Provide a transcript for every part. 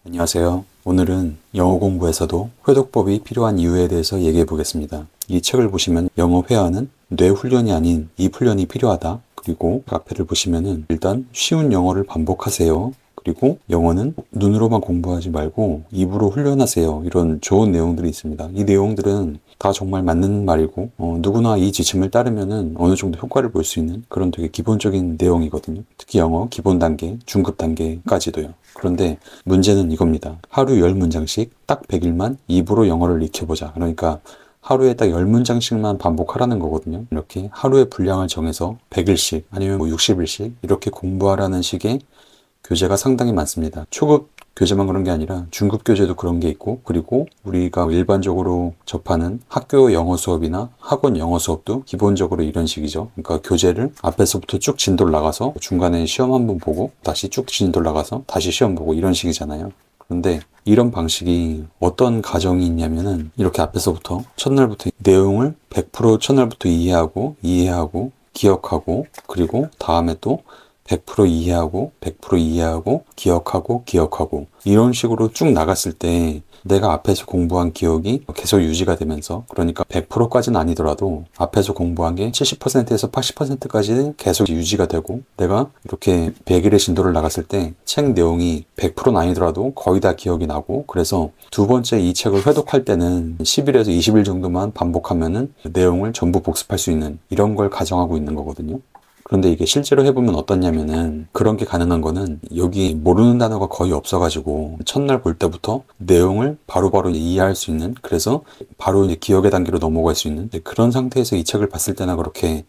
안녕하세요. 오늘은 영어 공부에서도 회독법이 필요한 이유에 대해서 얘기해 보겠습니다. 이 책을 보시면 영어 회화는 뇌 훈련이 아닌 입 훈련이 필요하다. 그리고 앞에를 보시면은 일단 쉬운 영어를 반복하세요. 그리고 영어는 눈으로만 공부하지 말고 입으로 훈련하세요. 이런 좋은 내용들이 있습니다. 이 내용들은 다 정말 맞는 말이고 누구나 이 지침을 따르면은 어느 정도 효과를 볼 수 있는 그런 되게 기본적인 내용이거든요. 특히 영어 기본 단계, 중급 단계까지도요. 그런데 문제는 이겁니다. 하루 10문장씩 딱 100일만 입으로 영어를 익혀보자. 그러니까 하루에 딱 10문장씩만 반복하라는 거거든요. 이렇게 하루의 분량을 정해서 100일씩 아니면 60일씩 이렇게 공부하라는 식의 교재가 상당히 많습니다. 초급 교재만 그런 게 아니라 중급 교재도 그런 게 있고, 그리고 우리가 일반적으로 접하는 학교 영어 수업이나 학원 영어 수업도 기본적으로 이런 식이죠. 그러니까 교재를 앞에서부터 쭉 진도를 나가서 중간에 시험 한번 보고 다시 쭉 진도를 나가서 다시 시험 보고 이런 식이잖아요. 그런데 이런 방식이 어떤 가정이 있냐면은 이렇게 앞에서부터 첫날부터 내용을 100% 첫날부터 이해하고 기억하고, 그리고 다음에 또 100% 이해하고 100% 이해하고 기억하고 이런 식으로 쭉 나갔을 때 내가 앞에서 공부한 기억이 계속 유지가 되면서, 그러니까 100%까지는 아니더라도 앞에서 공부한 게 70%에서 80%까지 계속 유지가 되고, 내가 이렇게 100일의 진도를 나갔을 때 책 내용이 100%는 아니더라도 거의 다 기억이 나고, 그래서 두 번째 이 책을 회독할 때는 10일에서 20일 정도만 반복하면은 내용을 전부 복습할 수 있는 이런 걸 가정하고 있는 거거든요. 그런데 이게 실제로 해보면 어떻냐면은 그런 게 가능한 거는 여기 모르는 단어가 거의 없어가지고 첫날 볼 때부터 내용을 바로바로 이해할 수 있는, 그래서 바로 이제 기억의 단계로 넘어갈 수 있는 그런 상태에서 이 책을 봤을 때나 그렇게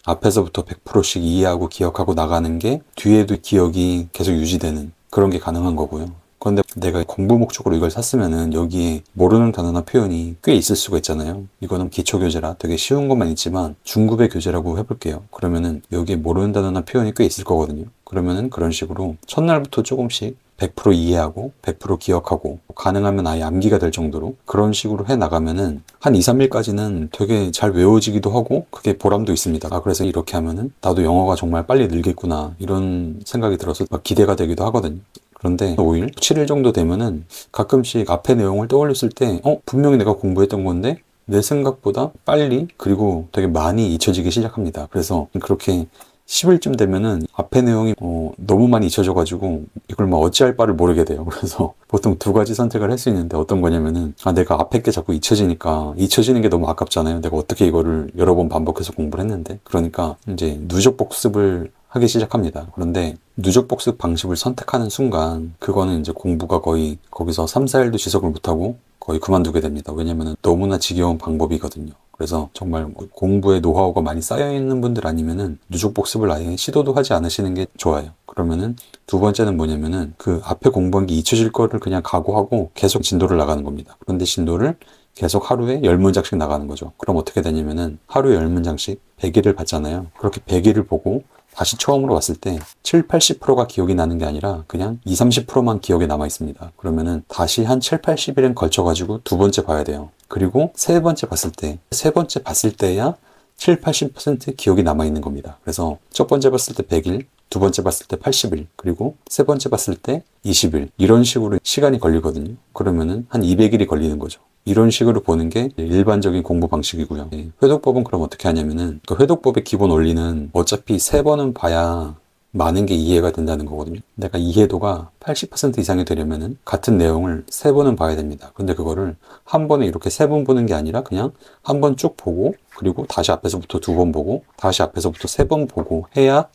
앞에서부터 100%씩 이해하고 기억하고 나가는 게 뒤에도 기억이 계속 유지되는 그런 게 가능한 거고요. 그런데 내가 공부 목적으로 이걸 샀으면은 여기에 모르는 단어나 표현이 꽤 있을 수가 있잖아요. 이거는 기초 교재라 되게 쉬운 것만 있지만 중급의 교재라고 해볼게요. 그러면은 여기에 모르는 단어나 표현이 꽤 있을 거거든요. 그러면은 그런 식으로 첫날부터 조금씩 100% 이해하고 100% 기억하고 가능하면 아예 암기가 될 정도로 그런 식으로 해 나가면은 한 2, 3일까지는 되게 잘 외워지기도 하고 그게 보람도 있습니다. 그래서 이렇게 하면은 나도 영어가 정말 빨리 늘겠구나 이런 생각이 들어서 막 기대가 되기도 하거든요. 그런데 5일, 7일 정도 되면은 가끔씩 앞에 내용을 떠올렸을 때 분명히 내가 공부했던 건데 내 생각보다 빨리 그리고 되게 많이 잊혀지기 시작합니다. 그래서 그렇게 10일쯤 되면은 앞에 내용이 너무 많이 잊혀져가지고 이걸 막 어찌할 바를 모르게 돼요. 그래서 보통 두 가지 선택을 할 수 있는데 어떤 거냐면은 내가 앞에 게 자꾸 잊혀지니까 잊혀지는 게 너무 아깝잖아요. 내가 어떻게 이거를 여러 번 반복해서 공부를 했는데, 그러니까 이제 누적 복습을 하기 시작합니다. 그런데 누적 복습 방식을 선택하는 순간 그거는 이제 공부가 거의 거기서 3, 4일도 지속을 못하고 거의 그만두게 됩니다. 왜냐면은 너무나 지겨운 방법이거든요. 그래서 정말 공부에 노하우가 많이 쌓여있는 분들 아니면은 누적 복습을 아예 시도도 하지 않으시는 게 좋아요. 그러면은 두 번째는 뭐냐면은 그 앞에 공부한 게 잊혀질 거를 그냥 각오하고 계속 진도를 나가는 겁니다. 그런데 진도를 계속 하루에 10문장씩 나가는 거죠. 그럼 어떻게 되냐면은 하루에 10문장씩 100일을 봤잖아요. 그렇게 100일을 보고 다시 처음으로 왔을 때 7, 80%가 기억이 나는 게 아니라 그냥 2, 30%만 기억에 남아 있습니다. 그러면은 다시 한 7, 80일은 걸쳐가지고 두 번째 봐야 돼요. 그리고 세 번째 봤을 때야 7, 80% 기억이 남아 있는 겁니다. 그래서 첫 번째 봤을 때 100일, 두 번째 봤을 때 80일, 그리고 세 번째 봤을 때 20일. 이런 식으로 시간이 걸리거든요. 그러면은 한 200일이 걸리는 거죠. 이런 식으로 보는 게 일반적인 공부 방식이고요. 회독법은 그럼 어떻게 하냐면은 그 회독법의 기본 원리는 어차피 3번은 봐야 많은 게 이해가 된다는 거거든요. 내가 이해도가 80% 이상이 되려면은 같은 내용을 3번은 봐야 됩니다. 근데 그거를 한 번에 이렇게 3번 보는 게 아니라 그냥 한 번 쭉 보고, 그리고 다시 앞에서부터 2번 보고, 다시 앞에서부터 3번 보고 해야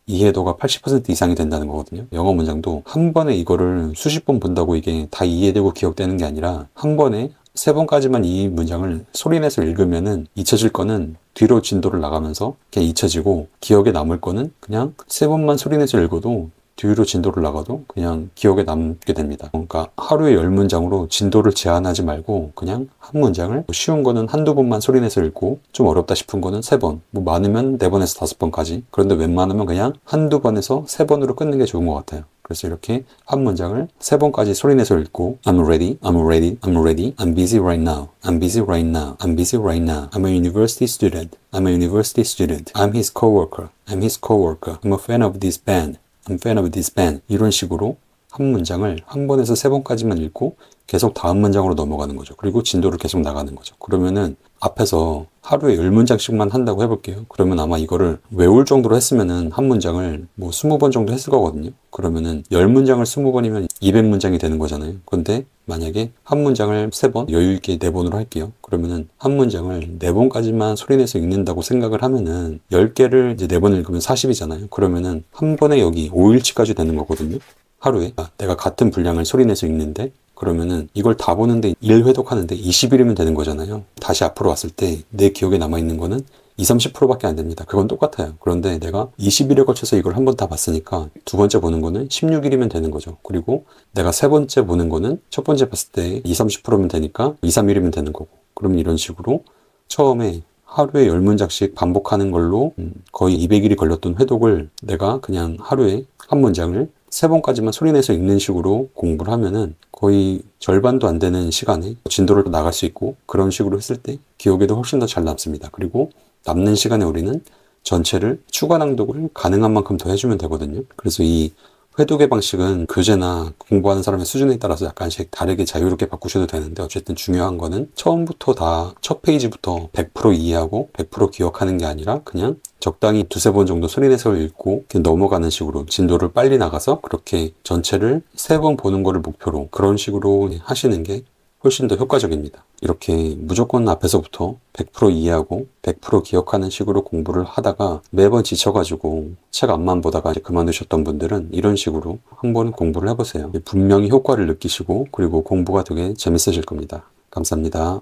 이해도가 80% 이상이 된다는 거거든요. 영어 문장도 한 번에 이거를 수십 번 본다고 이게 다 이해되고 기억되는 게 아니라 한 번에 3번까지만 이 문장을 소리내서 읽으면은 잊혀질 거는 뒤로 진도를 나가면서 그냥 잊혀지고, 기억에 남을 거는 그냥 3번만 소리내서 읽어도 뒤로 진도를 나가도 그냥 기억에 남게 됩니다. 그러니까 하루에 10문장으로 진도를 제한하지 말고 그냥 한 문장을 쉬운 거는 한두 번만 소리내서 읽고 좀 어렵다 싶은 거는 3번, 뭐 많으면 4번에서 5번까지, 그런데 웬만하면 그냥 한두 번에서 3번으로 끊는 게 좋은 것 같아요. 그래서 이렇게 한 문장을 3번까지 소리내서 읽고 I'm ready, I'm ready, I'm ready, I'm busy right now, I'm busy right now, I'm busy right now, I'm a university student, I'm a university student, I'm his coworker, I'm his coworker, I'm a fan of this band, I'm fan of this band. 이런 식으로 한 문장을 한 번에서 세 번까지만 읽고 계속 다음 문장으로 넘어가는 거죠. 그리고 진도를 계속 나가는 거죠. 그러면은 앞에서 하루에 10문장씩만 한다고 해볼게요. 그러면 아마 이거를 외울 정도로 했으면은 한 문장을 뭐 20번 정도 했을 거거든요. 그러면은 10문장을 20번이면 200문장이 되는 거잖아요. 근데 만약에 한 문장을 3번, 여유있게 4번으로 할게요. 그러면은 한 문장을 4번까지만 소리내서 읽는다고 생각을 하면은 10개를 이제 4번 읽으면 40이잖아요. 그러면은 한 번에 여기 5일치까지 되는 거거든요. 하루에. 내가 같은 분량을 소리내서 읽는데 그러면은 이걸 다 보는데 1회독하는데 20일이면 되는 거잖아요. 다시 앞으로 왔을 때 내 기억에 남아있는 거는 20, 30%밖에 안 됩니다. 그건 똑같아요. 그런데 내가 20일에 걸쳐서 이걸 한 번 다 봤으니까 두 번째 보는 거는 16일이면 되는 거죠. 그리고 내가 세 번째 보는 거는 첫 번째 봤을 때 20, 30%면 되니까 2, 3일이면 되는 거고. 그럼 이런 식으로 처음에 하루에 10문장씩 반복하는 걸로 거의 200일이 걸렸던 회독을 내가 그냥 하루에 한 문장을 3번까지만 소리내서 읽는 식으로 공부를 하면은 거의 절반도 안 되는 시간에 진도를 나갈 수 있고, 그런 식으로 했을 때 기억에도 훨씬 더 잘 남습니다. 그리고 남는 시간에 우리는 전체를 추가 낭독을 가능한 만큼 더 해주면 되거든요. 그래서 이 회독의 방식은 교재나 공부하는 사람의 수준에 따라서 약간씩 다르게 자유롭게 바꾸셔도 되는데, 어쨌든 중요한 거는 처음부터 다 첫 페이지부터 100% 이해하고 100% 기억하는 게 아니라 그냥 적당히 두세 번 정도 소리내서 읽고 넘어가는 식으로 진도를 빨리 나가서 그렇게 전체를 3번 보는 거를 목표로 그런 식으로 하시는 게 훨씬 더 효과적입니다. 이렇게 무조건 앞에서부터 100% 이해하고 100% 기억하는 식으로 공부를 하다가 매번 지쳐가지고 책 앞만 보다가 이제 그만두셨던 분들은 이런 식으로 한번 공부를 해보세요. 분명히 효과를 느끼시고 그리고 공부가 되게 재밌어질 겁니다. 감사합니다.